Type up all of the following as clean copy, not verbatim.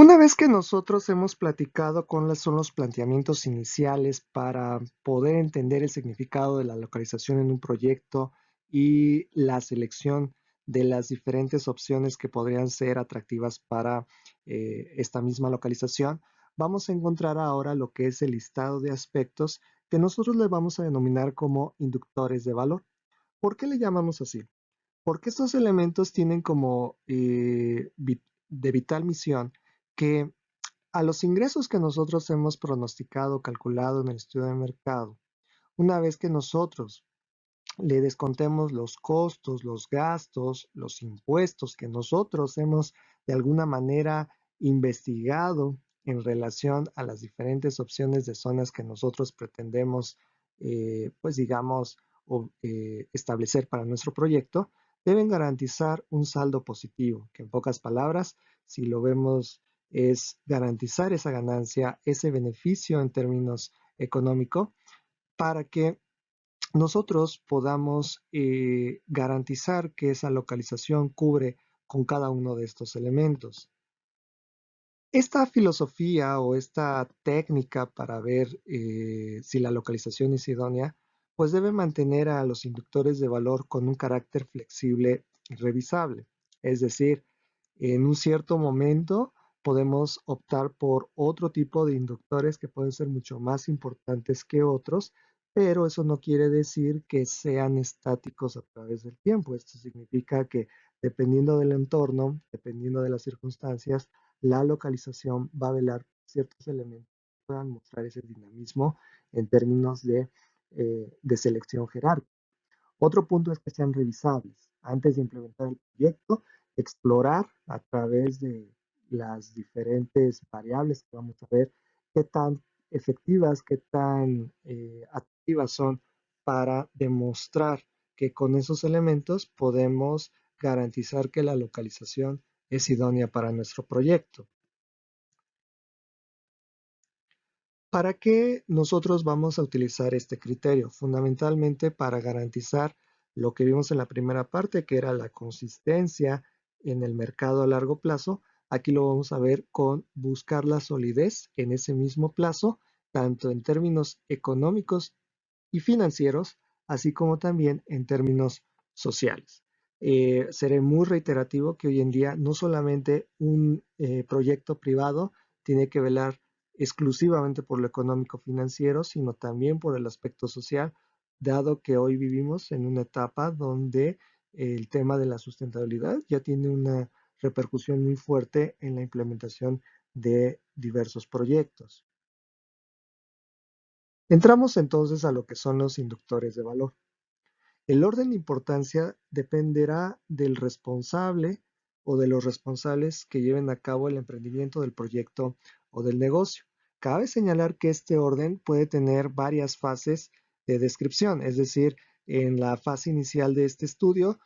Una vez que nosotros hemos platicado cuáles son los planteamientos iniciales para poder entender el significado de la localización en un proyecto y la selección de las diferentes opciones que podrían ser atractivas para esta misma localización, vamos a encontrar ahora lo que es el listado de aspectos que nosotros le vamos a denominar como inductores de valor. ¿Por qué le llamamos así? Porque estos elementos tienen como de vital misión que a los ingresos que nosotros hemos pronosticado, calculado en el estudio de mercado, una vez que nosotros le descontemos los costos, los gastos, los impuestos que nosotros hemos de alguna manera investigado en relación a las diferentes opciones de zonas que nosotros pretendemos, pues digamos, establecer para nuestro proyecto, deben garantizar un saldo positivo, que en pocas palabras, si lo vemos, es garantizar esa ganancia, ese beneficio en términos económicos, para que nosotros podamos garantizar que esa localización cubre con cada uno de estos elementos. Esta filosofía o esta técnica para ver si la localización es idónea, pues debe mantener a los inductores de valor con un carácter flexible y revisable. Es decir, en un cierto momento podemos optar por otro tipo de inductores que pueden ser mucho más importantes que otros, pero eso no quiere decir que sean estáticos a través del tiempo. Esto significa que dependiendo del entorno, dependiendo de las circunstancias, la localización va a velar ciertos elementos que puedan mostrar ese dinamismo en términos de selección jerárquica. Otro punto es que sean revisables. Antes de implementar el proyecto, explorar a través de las diferentes variables que vamos a ver qué tan efectivas, qué tan activas son para demostrar que con esos elementos podemos garantizar que la localización es idónea para nuestro proyecto. ¿Para qué nosotros vamos a utilizar este criterio? Fundamentalmente para garantizar lo que vimos en la primera parte, que era la consistencia en el mercado a largo plazo. Aquí lo vamos a ver con buscar la solidez en ese mismo plazo, tanto en términos económicos y financieros, así como también en términos sociales. Seré muy reiterativo que hoy en día no solamente un proyecto privado tiene que velar exclusivamente por lo económico financiero, sino también por el aspecto social, dado que hoy vivimos en una etapa donde el tema de la sustentabilidad ya tiene una repercusión muy fuerte en la implementación de diversos proyectos. Entramos entonces a lo que son los inductores de valor. El orden de importancia dependerá del responsable o de los responsables que lleven a cabo el emprendimiento del proyecto o del negocio. Cabe señalar que este orden puede tener varias fases de descripción, es decir, en la fase inicial de este estudio,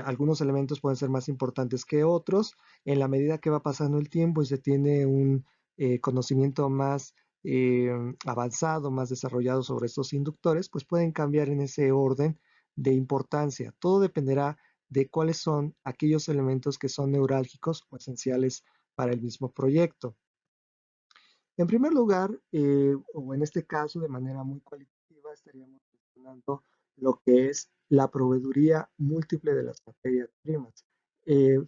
algunos elementos pueden ser más importantes que otros. En la medida que va pasando el tiempo y se tiene un conocimiento más eh, avanzado, más desarrollado sobre estos inductores, pues pueden cambiar en ese orden de importancia. Todo dependerá de cuáles son aquellos elementos que son neurálgicos o esenciales para el mismo proyecto. En primer lugar, o en este caso de manera muy cualitativa, estaríamos mencionando lo que es la proveeduría múltiple de las materias primas.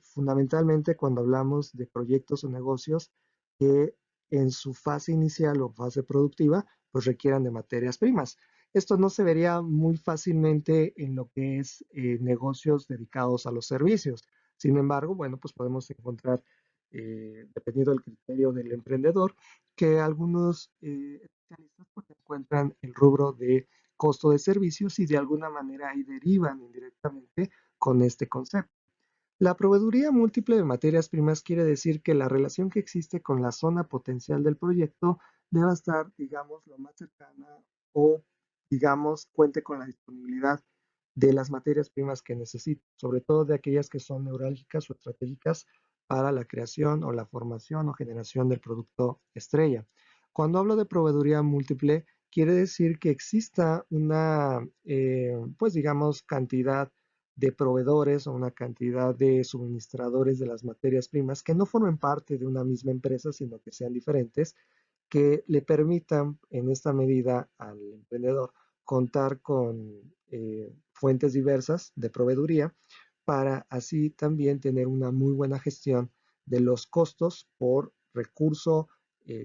Fundamentalmente cuando hablamos de proyectos o negocios que en su fase inicial o fase productiva, pues requieran de materias primas. Esto no se vería muy fácilmente en lo que es negocios dedicados a los servicios. Sin embargo, bueno, pues podemos encontrar, dependiendo del criterio del emprendedor, que algunos especialistas pues, encuentran el rubro de costo de servicios y de alguna manera ahí derivan indirectamente con este concepto. La proveeduría múltiple de materias primas quiere decir que la relación que existe con la zona potencial del proyecto debe estar, digamos, lo más cercana o, digamos, cuente con la disponibilidad de las materias primas que necesita, sobre todo de aquellas que son neurálgicas o estratégicas para la creación o la formación o generación del producto estrella. Cuando hablo de proveeduría múltiple, quiere decir que exista una, pues digamos, cantidad de proveedores o una cantidad de suministradores de las materias primas que no formen parte de una misma empresa, sino que sean diferentes, que le permitan en esta medida al emprendedor contar con fuentes diversas de proveeduría para así también tener una muy buena gestión de los costos por recurso,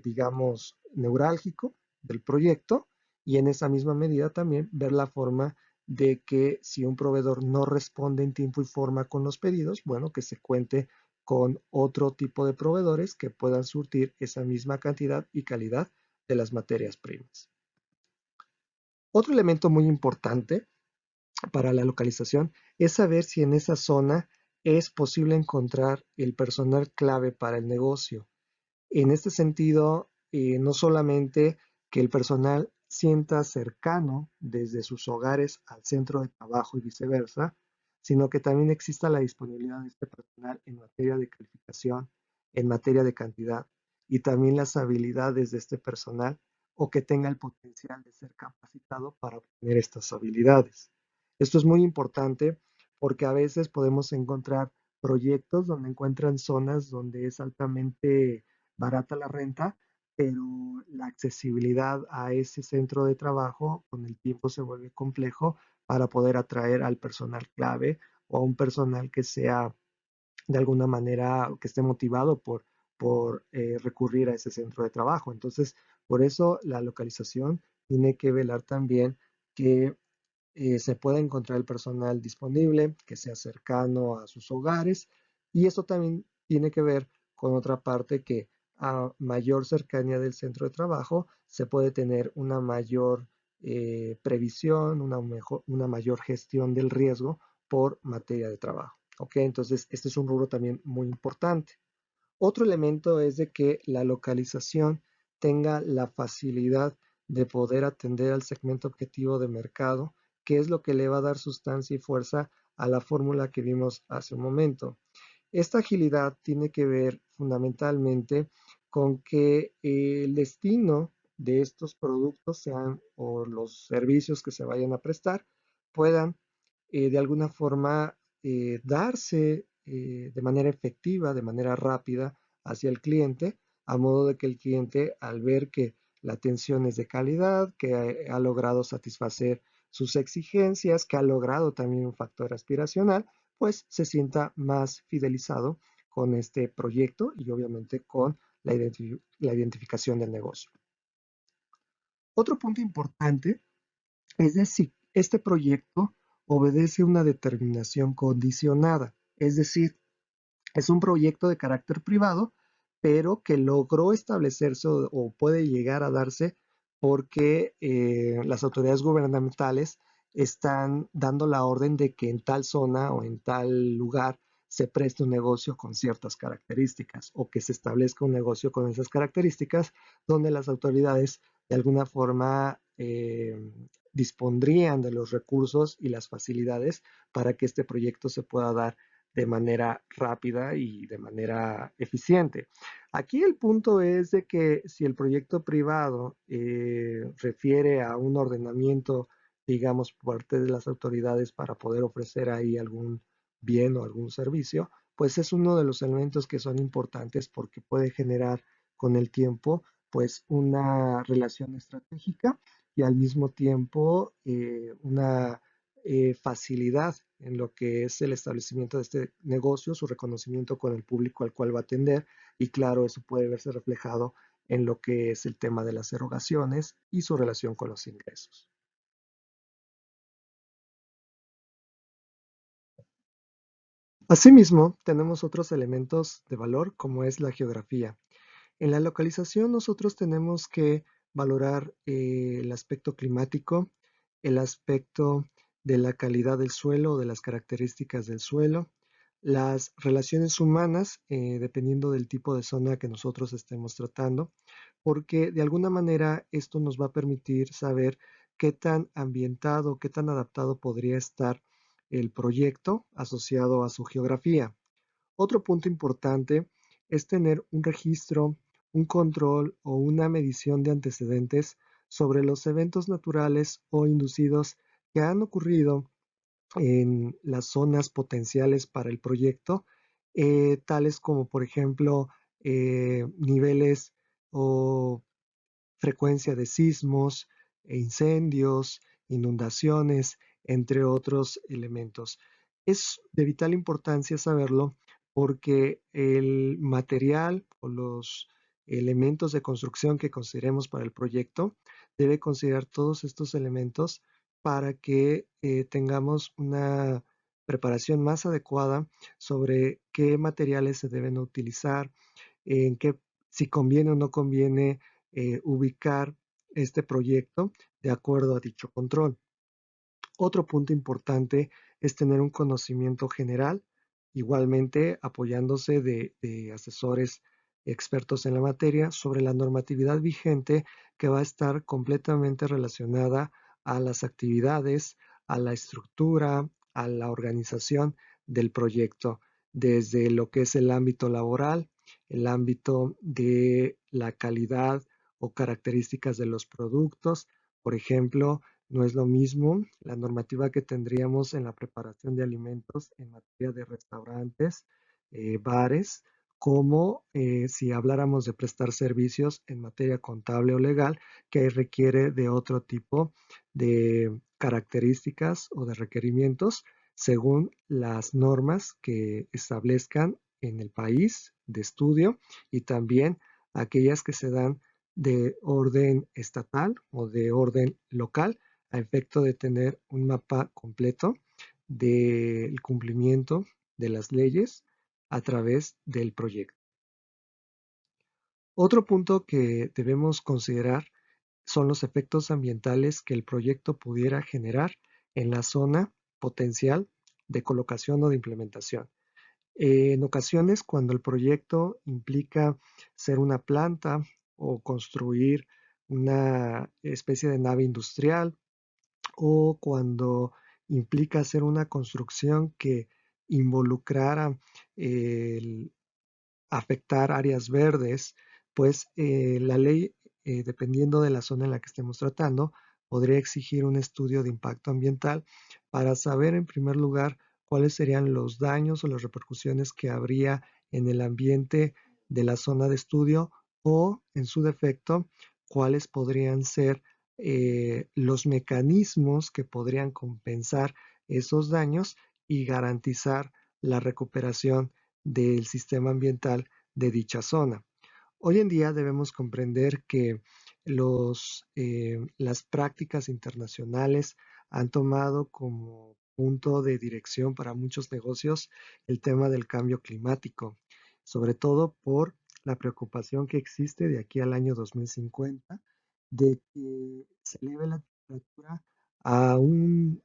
digamos, neurálgico del proyecto y en esa misma medida también ver la forma de que si un proveedor no responde en tiempo y forma con los pedidos, bueno, que se cuente con otro tipo de proveedores que puedan surtir esa misma cantidad y calidad de las materias primas. Otro elemento muy importante para la localización es saber si en esa zona es posible encontrar el personal clave para el negocio. En este sentido, no solamente que el personal sienta cercano desde sus hogares al centro de trabajo y viceversa, sino que también exista la disponibilidad de este personal en materia de calificación, en materia de cantidad y también las habilidades de este personal o que tenga el potencial de ser capacitado para obtener estas habilidades. Esto es muy importante porque a veces podemos encontrar proyectos donde encuentran zonas donde es altamente barata la renta, pero la accesibilidad a ese centro de trabajo con el tiempo se vuelve complejo para poder atraer al personal clave o a un personal que sea de alguna manera, que esté motivado por recurrir a ese centro de trabajo. Entonces, por eso la localización tiene que velar también que se pueda encontrar el personal disponible, que sea cercano a sus hogares. Y esto también tiene que ver con otra parte que a mayor cercanía del centro de trabajo se puede tener una mayor previsión, una mayor gestión del riesgo por materia de trabajo. ¿Ok? Entonces, este es un rubro también muy importante. Otro elemento es de que la localización tenga la facilidad de poder atender al segmento objetivo de mercado, que es lo que le va a dar sustancia y fuerza a la fórmula que vimos hace un momento. Esta agilidad tiene que ver fundamentalmente con que el destino de estos productos sean o los servicios que se vayan a prestar puedan de alguna forma darse de manera efectiva, de manera rápida hacia el cliente, a modo de que el cliente al ver que la atención es de calidad, que ha logrado satisfacer sus exigencias, que ha logrado también un factor aspiracional, pues se sienta más fidelizado con este proyecto y obviamente con la identificación del negocio. Otro punto importante es decir, este proyecto obedece una determinación condicionada, es decir, es un proyecto de carácter privado, pero que logró establecerse o puede llegar a darse porque las autoridades gubernamentales están dando la orden de que en tal zona o en tal lugar se preste un negocio con ciertas características o que se establezca un negocio con esas características donde las autoridades de alguna forma dispondrían de los recursos y las facilidades para que este proyecto se pueda dar de manera rápida y de manera eficiente. Aquí el punto es de que si el proyecto privado refiere a un ordenamiento, digamos, por parte de las autoridades para poder ofrecer ahí algún bien o algún servicio, pues es uno de los elementos que son importantes porque puede generar con el tiempo pues una relación estratégica y al mismo tiempo una facilidad en lo que es el establecimiento de este negocio, su reconocimiento con el público al cual va a atender y claro, eso puede verse reflejado en lo que es el tema de las erogaciones y su relación con los ingresos. Asimismo, tenemos otros elementos de valor como es la geografía. En la localización nosotros tenemos que valorar el aspecto climático, el aspecto de la calidad del suelo, de las características del suelo, las relaciones humanas, dependiendo del tipo de zona que nosotros estemos tratando, porque de alguna manera esto nos va a permitir saber qué tan ambientado, qué tan adaptado podría estar el proyecto asociado a su geografía. Otro punto importante es tener un registro, un control o una medición de antecedentes sobre los eventos naturales o inducidos que han ocurrido en las zonas potenciales para el proyecto, tales como, por ejemplo, niveles o frecuencia de sismos, incendios, inundaciones, entre otros elementos. Es de vital importancia saberlo porque el material o los elementos de construcción que consideremos para el proyecto debe considerar todos estos elementos para que tengamos una preparación más adecuada sobre qué materiales se deben utilizar, en qué, si conviene o no conviene ubicar este proyecto de acuerdo a dicho control. Otro punto importante es tener un conocimiento general, igualmente apoyándose de asesores expertos en la materia sobre la normatividad vigente que va a estar completamente relacionada a las actividades, a la estructura, a la organización del proyecto, desde lo que es el ámbito laboral, el ámbito de la calidad o características de los productos. Por ejemplo, no es lo mismo la normativa que tendríamos en la preparación de alimentos en materia de restaurantes, bares, como si habláramos de prestar servicios en materia contable o legal, que requiere de otro tipo de características o de requerimientos según las normas que establezcan en el país de estudio y también aquellas que se dan de orden estatal o de orden local a efecto de tener un mapa completo del cumplimiento de las leyes a través del proyecto. Otro punto que debemos considerar son los efectos ambientales que el proyecto pudiera generar en la zona potencial de colocación o de implementación. En ocasiones, cuando el proyecto implica ser una planta o construir una especie de nave industrial, o cuando implica hacer una construcción que involucrara el afectar áreas verdes, pues la ley, dependiendo de la zona en la que estemos tratando, podría exigir un estudio de impacto ambiental para saber en primer lugar cuáles serían los daños o las repercusiones que habría en el ambiente de la zona de estudio o, en su defecto, cuáles podrían ser los mecanismos que podrían compensar esos daños y garantizar la recuperación del sistema ambiental de dicha zona. Hoy en día debemos comprender que las prácticas internacionales han tomado como punto de dirección para muchos negocios el tema del cambio climático, sobre todo por la preocupación que existe de aquí al año 2050 de que se eleve la temperatura a un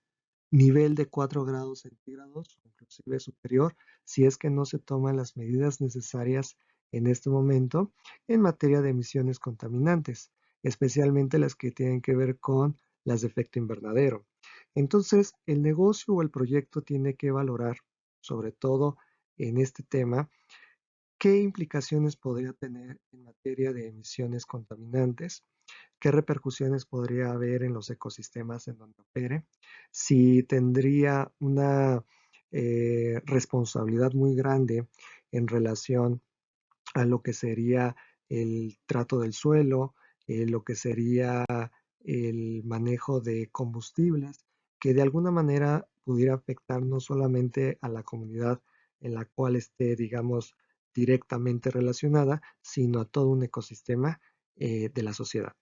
nivel de 4 grados centígrados, inclusive superior, si es que no se toman las medidas necesarias en este momento en materia de emisiones contaminantes, especialmente las que tienen que ver con las de efecto invernadero. Entonces, el negocio o el proyecto tiene que valorar, sobre todo en este tema, qué implicaciones podría tener en materia de emisiones contaminantes, qué repercusiones podría haber en los ecosistemas en donde opere, si tendría una responsabilidad muy grande en relación a lo que sería el trato del suelo, lo que sería el manejo de combustibles, que de alguna manera pudiera afectar no solamente a la comunidad en la cual esté, digamos, directamente relacionada, sino a todo un ecosistema de la sociedad.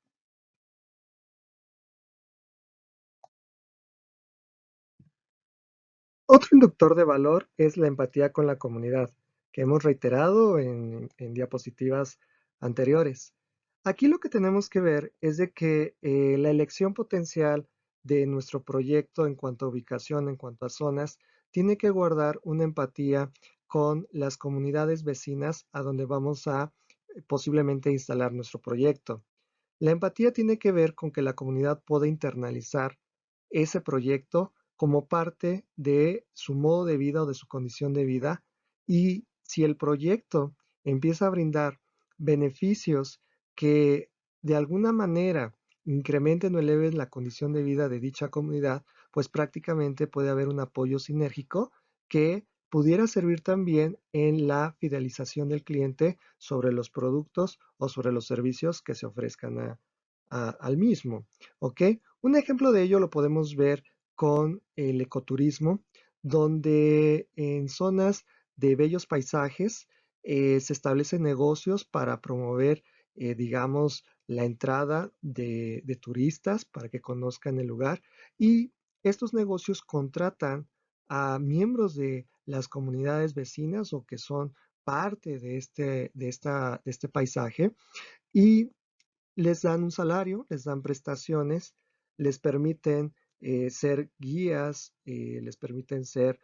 Otro inductor de valor es la empatía con la comunidad, que hemos reiterado en diapositivas anteriores. Aquí lo que tenemos que ver es de que la elección potencial de nuestro proyecto en cuanto a ubicación, en cuanto a zonas, tiene que guardar una empatía con las comunidades vecinas a donde vamos a posiblemente instalar nuestro proyecto. La empatía tiene que ver con que la comunidad pueda internalizar ese proyecto como parte de su modo de vida o de su condición de vida, y si el proyecto empieza a brindar beneficios que de alguna manera incrementen o eleven la condición de vida de dicha comunidad, pues prácticamente puede haber un apoyo sinérgico que pudiera servir también en la fidelización del cliente sobre los productos o sobre los servicios que se ofrezcan al mismo. ¿Ok? Un ejemplo de ello lo podemos ver con el ecoturismo, donde en zonas de bellos paisajes se establecen negocios para promover, digamos, la entrada de turistas para que conozcan el lugar, y estos negocios contratan a miembros de las comunidades vecinas o que son parte de este paisaje, y les dan un salario, les dan prestaciones, les permiten ser guías, les permiten ser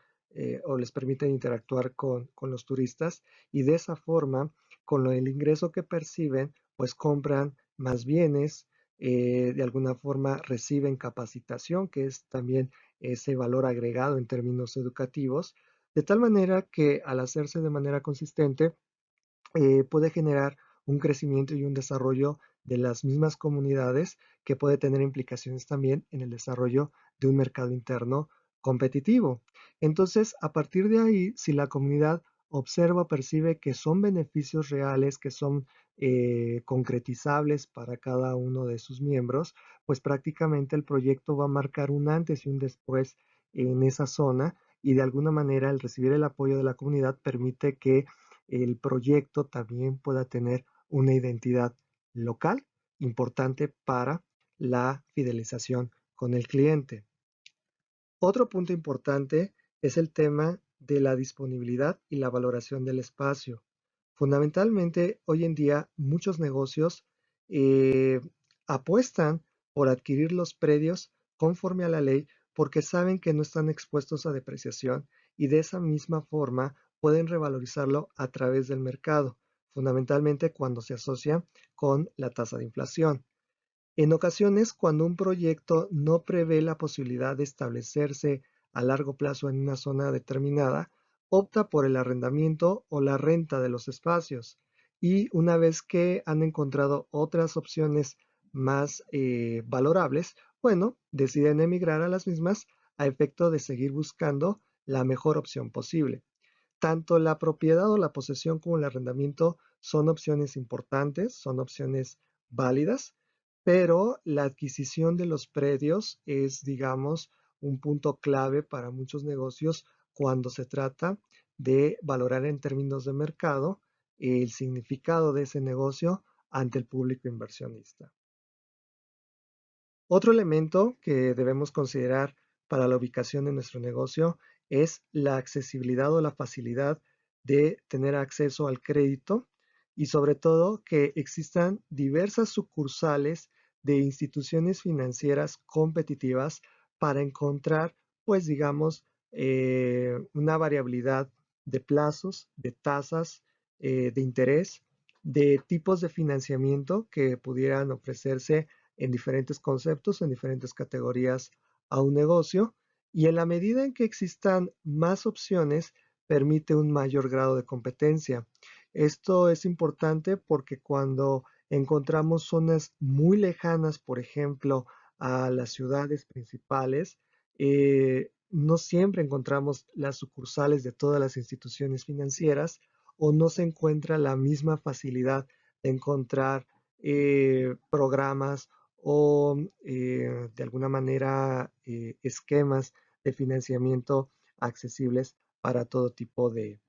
o les permiten interactuar con los turistas, y de esa forma, con el ingreso que perciben, pues compran más bienes, de alguna forma reciben capacitación, que es también ese valor agregado en términos educativos, de tal manera que al hacerse de manera consistente, puede generar un crecimiento y un desarrollo de las mismas comunidades, que puede tener implicaciones también en el desarrollo de un mercado interno competitivo. Entonces, a partir de ahí, si la comunidad observa o percibe que son beneficios reales, que son concretizables para cada uno de sus miembros, pues prácticamente el proyecto va a marcar un antes y un después en esa zona, y de alguna manera el recibir el apoyo de la comunidad permite que el proyecto también pueda tener una identidad local importante para la fidelización con el cliente. Otro punto importante es el tema de la disponibilidad y la valoración del espacio. Fundamentalmente, hoy en día muchos negocios eh, apuestan por adquirir los predios conforme a la ley, porque saben que no están expuestos a depreciación, y de esa misma forma pueden revalorizarlo a través del mercado, fundamentalmente cuando se asocia con la tasa de inflación. En ocasiones, cuando un proyecto no prevé la posibilidad de establecerse a largo plazo en una zona determinada, opta por el arrendamiento o la renta de los espacios, y una vez que han encontrado otras opciones más valorables, bueno, deciden emigrar a las mismas a efecto de seguir buscando la mejor opción posible. Tanto la propiedad o la posesión como el arrendamiento son opciones importantes, son opciones válidas, pero la adquisición de los predios es, digamos, un punto clave para muchos negocios cuando se trata de valorar en términos de mercado el significado de ese negocio ante el público inversionista. Otro elemento que debemos considerar para la ubicación de nuestro negocio es la accesibilidad o la facilidad de tener acceso al crédito, y sobre todo que existan diversas sucursales de instituciones financieras competitivas para encontrar, pues digamos, una variabilidad de plazos, de tasas de interés, de tipos de financiamiento que pudieran ofrecerse en diferentes conceptos, en diferentes categorías a un negocio, y en la medida en que existan más opciones, permite un mayor grado de competencia. Esto es importante porque cuando encontramos zonas muy lejanas, por ejemplo, a las ciudades principales, no siempre encontramos las sucursales de todas las instituciones financieras, o no se encuentra la misma facilidad de encontrar programas o de alguna manera esquemas de financiamiento accesibles para todo tipo de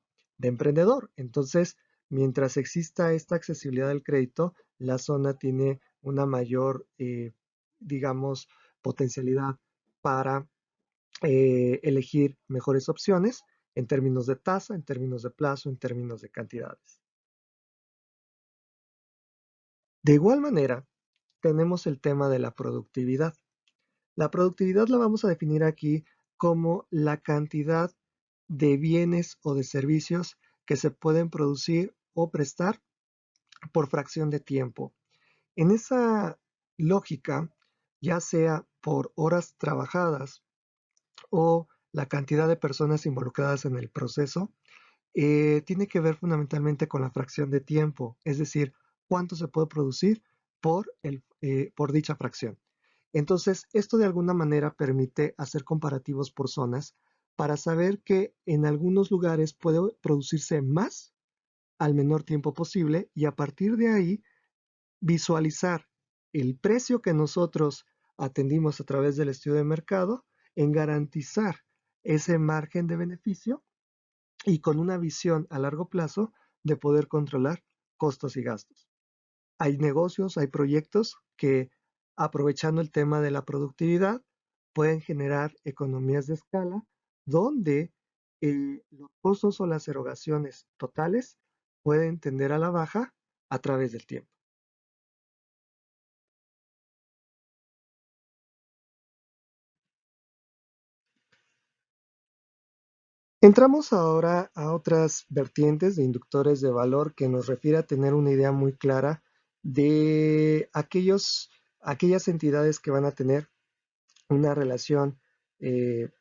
emprendedor. Entonces, mientras exista esta accesibilidad del crédito, la zona tiene una mayor, digamos, potencialidad para elegir mejores opciones en términos de tasa, en términos de plazo, en términos de cantidades. De igual manera, tenemos el tema de la productividad. La productividad la vamos a definir aquí como la cantidad de bienes o de servicios que se pueden producir o prestar por fracción de tiempo. En esa lógica, ya sea por horas trabajadas o la cantidad de personas involucradas en el proceso, tiene que ver fundamentalmente con la fracción de tiempo, es decir, cuánto se puede producir por dicha fracción. Entonces, esto de alguna manera permite hacer comparativos por zonas para saber que en algunos lugares puede producirse más al menor tiempo posible y a partir de ahí visualizar el precio que nosotros atendimos a través del estudio de mercado en garantizar ese margen de beneficio y con una visión a largo plazo de poder controlar costos y gastos. Hay negocios, hay proyectos que aprovechando el tema de la productividad pueden generar economías de escala donde los costos o las erogaciones totales pueden tender a la baja a través del tiempo. Entramos ahora a otras vertientes de inductores de valor que nos refiere a tener una idea muy clara de aquellas entidades que van a tener una relación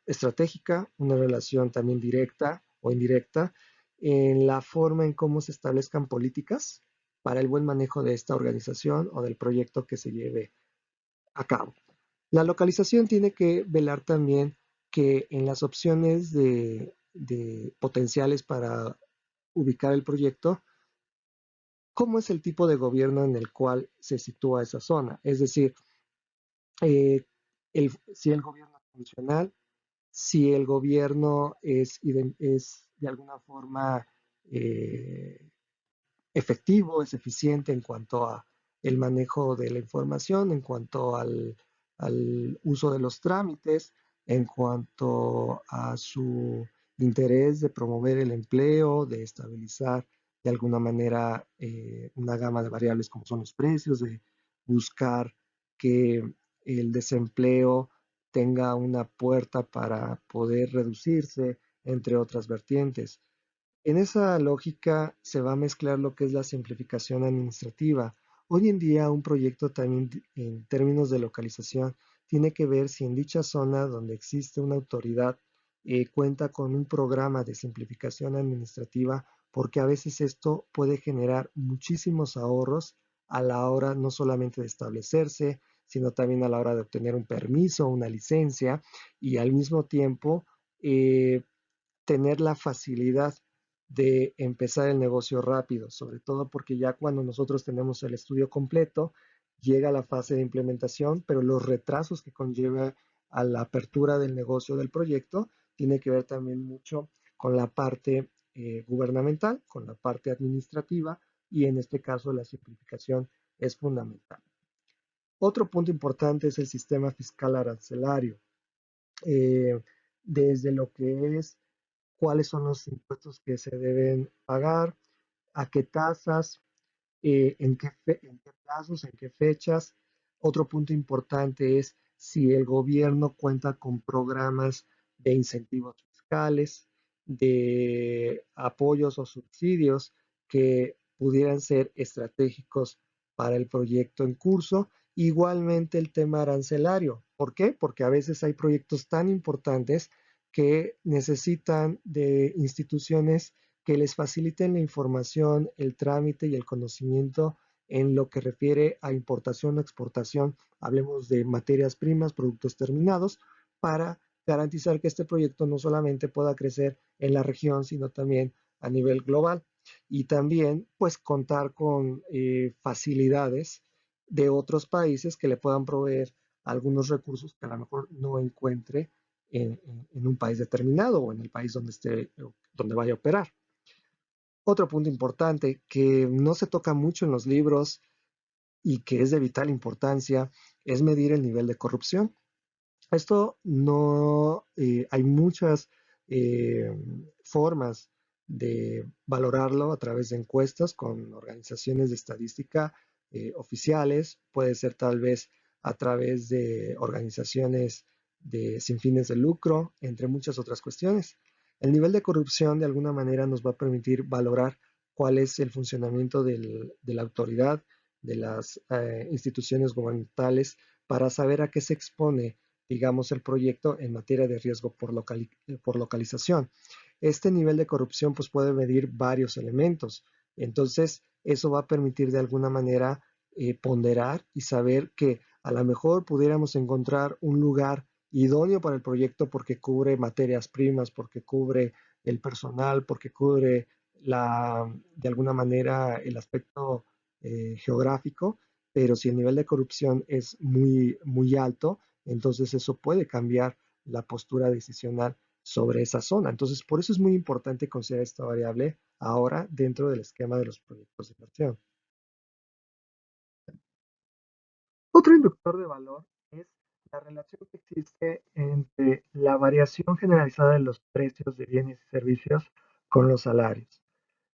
estratégica, una relación también directa o indirecta en la forma en cómo se establezcan políticas para el buen manejo de esta organización o del proyecto que se lleve a cabo. La localización tiene que velar también que en las opciones de potenciales para ubicar el proyecto, cómo es el tipo de gobierno en el cual se sitúa esa zona. Es decir, eh, si el gobierno es funcional, si el gobierno es de alguna forma eh, efectivo, es eficiente en cuanto a el manejo de la información, en cuanto al uso de los trámites, en cuanto a su interés de promover el empleo, de estabilizar de alguna manera una gama de variables como son los precios, de buscar que el desempleo tenga una puerta para poder reducirse, entre otras vertientes. En esa lógica se va a mezclar lo que es la simplificación administrativa. Hoy en día un proyecto también en términos de localización tiene que ver si en dicha zona donde existe una autoridad cuenta con un programa de simplificación administrativa, porque a veces esto puede generar muchísimos ahorros a la hora no solamente de establecerse, sino también a la hora de obtener un permiso, una licencia y al mismo tiempo eh, tener la facilidad de empezar el negocio rápido, sobre todo porque ya cuando nosotros tenemos el estudio completo, llega la fase de implementación, pero los retrasos que conlleva a la apertura del negocio del proyecto tiene que ver también mucho con la parte gubernamental, con la parte administrativa y en este caso la simplificación es fundamental. Otro punto importante es el sistema fiscal arancelario. Eh, desde lo que es cuáles son los impuestos que se deben pagar, a qué tasas, en qué plazos, en qué fechas. Otro punto importante es si el gobierno cuenta con programas de incentivos fiscales, de apoyos o subsidios que pudieran ser estratégicos para el proyecto en curso. Igualmente el tema arancelario. ¿Por qué? Porque a veces hay proyectos tan importantes que necesitan de instituciones que les faciliten la información, el trámite y el conocimiento en lo que refiere a importación o exportación, hablemos de materias primas, productos terminados, para garantizar que este proyecto no solamente pueda crecer en la región, sino también a nivel global. Y también, pues, contar con facilidades de otros países que le puedan proveer algunos recursos que a lo mejor no encuentre en un país determinado o en el país donde esté, donde vaya a operar. Otro punto importante que no se toca mucho en los libros y que es de vital importancia es medir el nivel de corrupción. Esto no, hay muchas eh, formas de valorarlo a través de encuestas con organizaciones de estadística oficiales, puede ser tal vez a través de organizaciones sin fines de lucro, entre muchas otras cuestiones. El nivel de corrupción de alguna manera nos va a permitir valorar cuál es el funcionamiento de la autoridad, de las instituciones gubernamentales, para saber a qué se expone, digamos, el proyecto en materia de riesgo por localización. Este nivel de corrupción pues, puede medir varios elementos. Entonces, eso va a permitir de alguna manera ponderar y saber que A lo mejor pudiéramos encontrar un lugar idóneo para el proyecto porque cubre materias primas, porque cubre el personal, porque cubre de alguna manera el aspecto geográfico, pero si el nivel de corrupción es muy, muy alto, entonces eso puede cambiar la postura decisional sobre esa zona. Entonces, por eso es muy importante considerar esta variable ahora dentro del esquema de los proyectos de inversión. Otro inductor de valor es la relación que existe entre la variación generalizada de los precios de bienes y servicios con los salarios.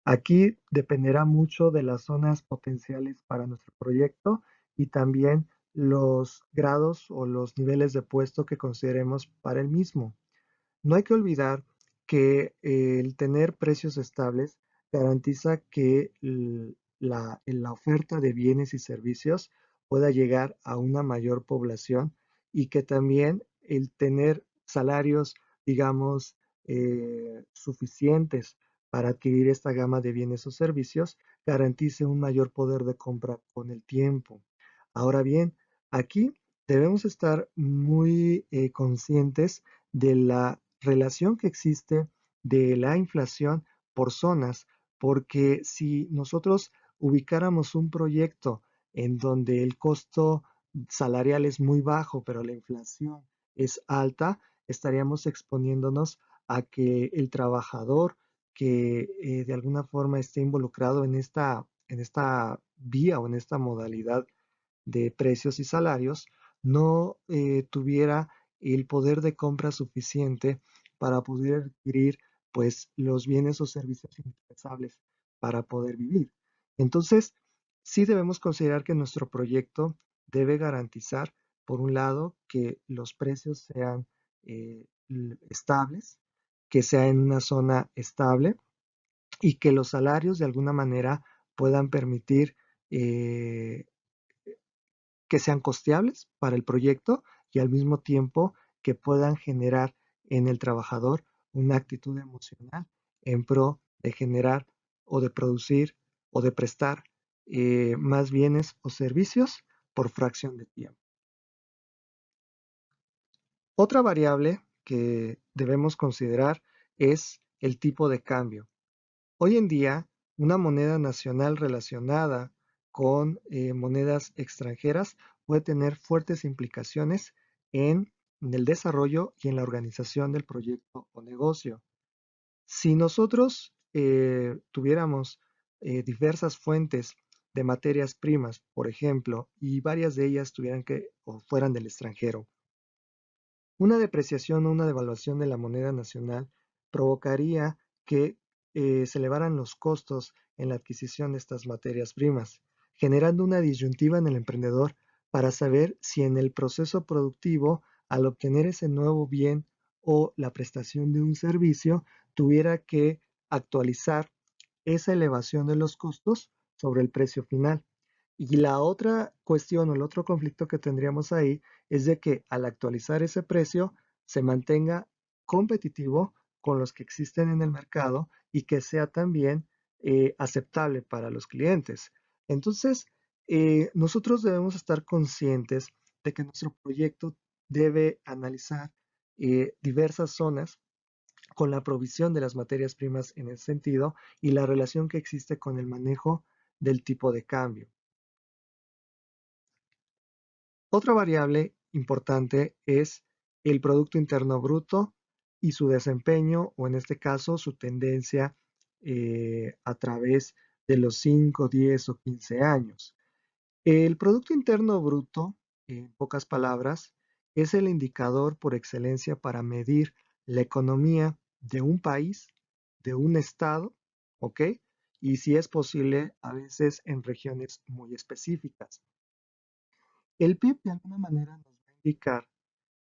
Aquí dependerá mucho de las zonas potenciales para nuestro proyecto y también los grados o los niveles de puesto que consideremos para el mismo. No hay que olvidar que el tener precios estables garantiza que la oferta de bienes y servicios pueda llegar a una mayor población y que también el tener salarios, digamos, suficientes para adquirir esta gama de bienes o servicios garantice un mayor poder de compra con el tiempo. Ahora bien, aquí debemos estar muy conscientes de la relación que existe de la inflación por zonas, porque si nosotros ubicáramos un proyecto en donde el costo salarial es muy bajo, pero la inflación es alta, estaríamos exponiéndonos a que el trabajador que de alguna forma esté involucrado en esta vía o en esta modalidad de precios y salarios no tuviera el poder de compra suficiente para poder adquirir pues los bienes o servicios indispensables para poder vivir. Entonces, sí debemos considerar que nuestro proyecto debe garantizar, por un lado, que los precios sean estables, que sea en una zona estable y que los salarios de alguna manera puedan permitir eh, que sean costeables para el proyecto y al mismo tiempo que puedan generar en el trabajador una actitud emocional en pro de generar o de producir o de prestar más bienes o servicios por fracción de tiempo. Otra variable que debemos considerar es el tipo de cambio. Hoy en día, una moneda nacional relacionada con monedas extranjeras puede tener fuertes implicaciones en el desarrollo y en la organización del proyecto o negocio. Si nosotros tuviéramos diversas fuentes de materias primas, por ejemplo, y varias de ellas tuvieran que o fueran del extranjero, una depreciación o una devaluación de la moneda nacional provocaría que se elevaran los costos en la adquisición de estas materias primas, generando una disyuntiva en el emprendedor para saber si en el proceso productivo, al obtener ese nuevo bien o la prestación de un servicio, tuviera que actualizar esa elevación de los costos sobre el precio final. Y la otra cuestión o el otro conflicto que tendríamos ahí es de que al actualizar ese precio se mantenga competitivo con los que existen en el mercado y que sea también aceptable para los clientes. Entonces, nosotros debemos estar conscientes de que nuestro proyecto debe analizar diversas zonas con la provisión de las materias primas en ese sentido y la relación que existe con el manejo del tipo de cambio. Otra variable importante es el Producto Interno Bruto y su desempeño, o en este caso su tendencia a través de los 5, 10 o 15 años. El Producto Interno Bruto, en pocas palabras, es el indicador por excelencia para medir la economía de un país, de un estado, ¿ok? Y si es posible, a veces en regiones muy específicas. El PIB de alguna manera nos va a indicar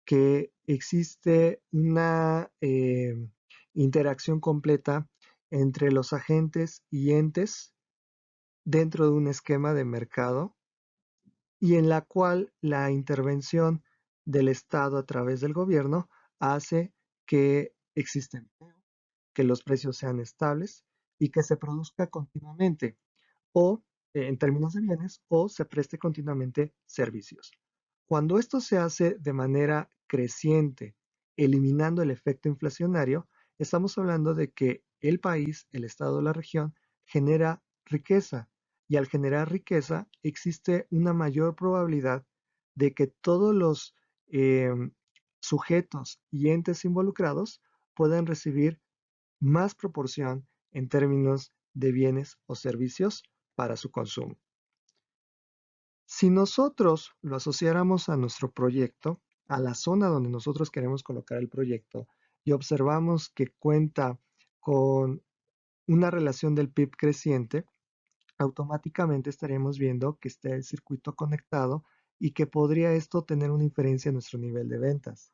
que existe una interacción completa entre los agentes y entes dentro de un esquema de mercado y en la cual la intervención del Estado a través del gobierno hace que exista empleo, que los precios sean estables y que se produzca continuamente o en términos de bienes o se preste continuamente servicios. Cuando esto se hace de manera creciente, eliminando el efecto inflacionario, estamos hablando de que el país, el estado o la región genera riqueza, y al generar riqueza existe una mayor probabilidad de que todos los sujetos y entes involucrados puedan recibir más proporción en términos de bienes o servicios para su consumo. Si nosotros lo asociáramos a nuestro proyecto, a la zona donde nosotros queremos colocar el proyecto, y observamos que cuenta con una relación del PIB creciente, automáticamente estaremos viendo que está el circuito conectado y que podría esto tener una inferencia en nuestro nivel de ventas.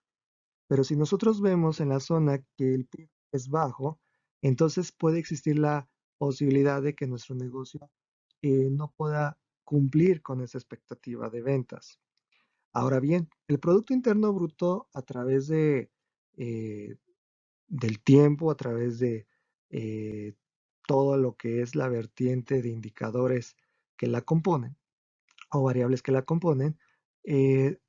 Pero si nosotros vemos en la zona que el PIB es bajo, entonces puede existir la posibilidad de que nuestro negocio no pueda cumplir con esa expectativa de ventas. Ahora bien, el Producto Interno Bruto a través eh, del tiempo, a través de eh, todo lo que es la vertiente de indicadores que la componen o variables que la componen, eh,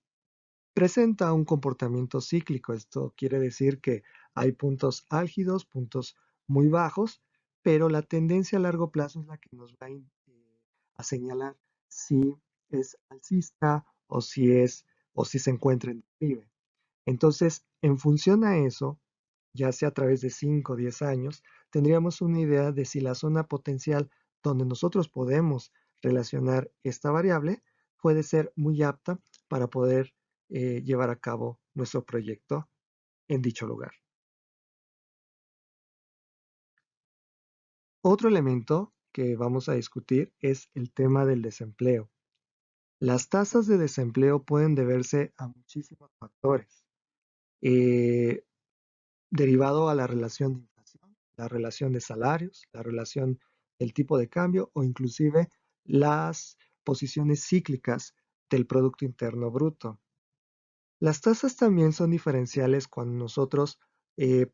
presenta un comportamiento cíclico. Esto quiere decir que hay puntos álgidos, puntos muy bajos, pero la tendencia a largo plazo es la que nos va a señalar si es alcista o si se encuentra en declive. Entonces, en función a eso, ya sea a través de 5 o 10 años, tendríamos una idea de si la zona potencial donde nosotros podemos relacionar esta variable puede ser muy apta para poder llevar a cabo nuestro proyecto en dicho lugar. Otro elemento que vamos a discutir es el tema del desempleo. Las tasas de desempleo pueden deberse a muchísimos factores. Eh, Derivado a la relación de inflación, la relación de salarios, la relación del tipo de cambio o inclusive las posiciones cíclicas del Producto Interno Bruto. Las tasas también son diferenciales cuando nosotros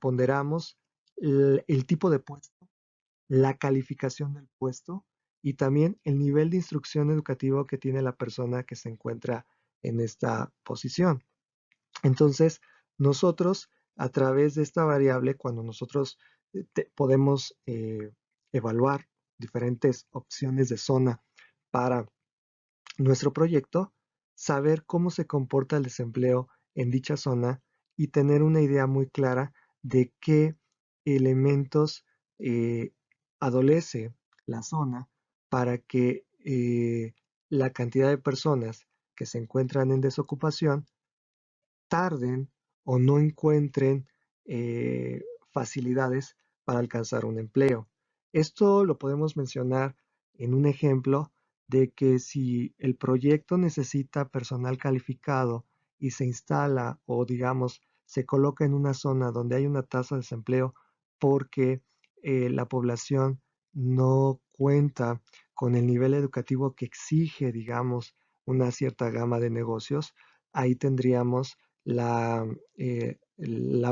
ponderamos el tipo de puesto, la calificación del puesto y también el nivel de instrucción educativo que tiene la persona que se encuentra en esta posición. Entonces, nosotros a través de esta variable, cuando nosotros podemos evaluar diferentes opciones de zona para nuestro proyecto, saber cómo se comporta el desempleo en dicha zona y tener una idea muy clara de qué elementos eh, adolece la zona para que la cantidad de personas que se encuentran en desocupación tarden o no encuentren facilidades para alcanzar un empleo. Esto lo podemos mencionar en un ejemplo de que si el proyecto necesita personal calificado y se instala o digamos se coloca en una zona donde hay una tasa de desempleo porque la población no cuenta con el nivel educativo que exige, digamos, una cierta gama de negocios, ahí tendríamos la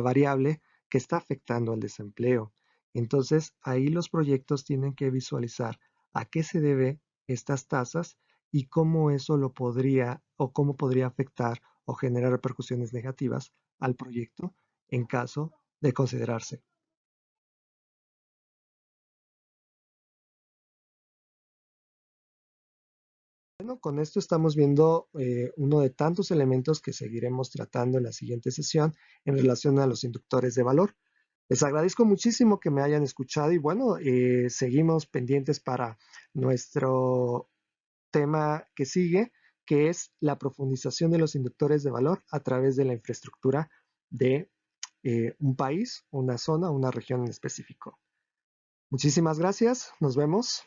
variable que está afectando al desempleo. Entonces, ahí los proyectos tienen que visualizar a qué se debe estas tasas y cómo eso lo podría o cómo podría afectar o generar repercusiones negativas al proyecto en caso de considerarse. Bueno, con esto estamos viendo uno de tantos elementos que seguiremos tratando en la siguiente sesión en relación a los inductores de valor. Les agradezco muchísimo que me hayan escuchado y bueno, seguimos pendientes para nuestro tema que sigue, que es la profundización de los inductores de valor a través de la infraestructura de un país, una zona, una región en específico. Muchísimas gracias, nos vemos.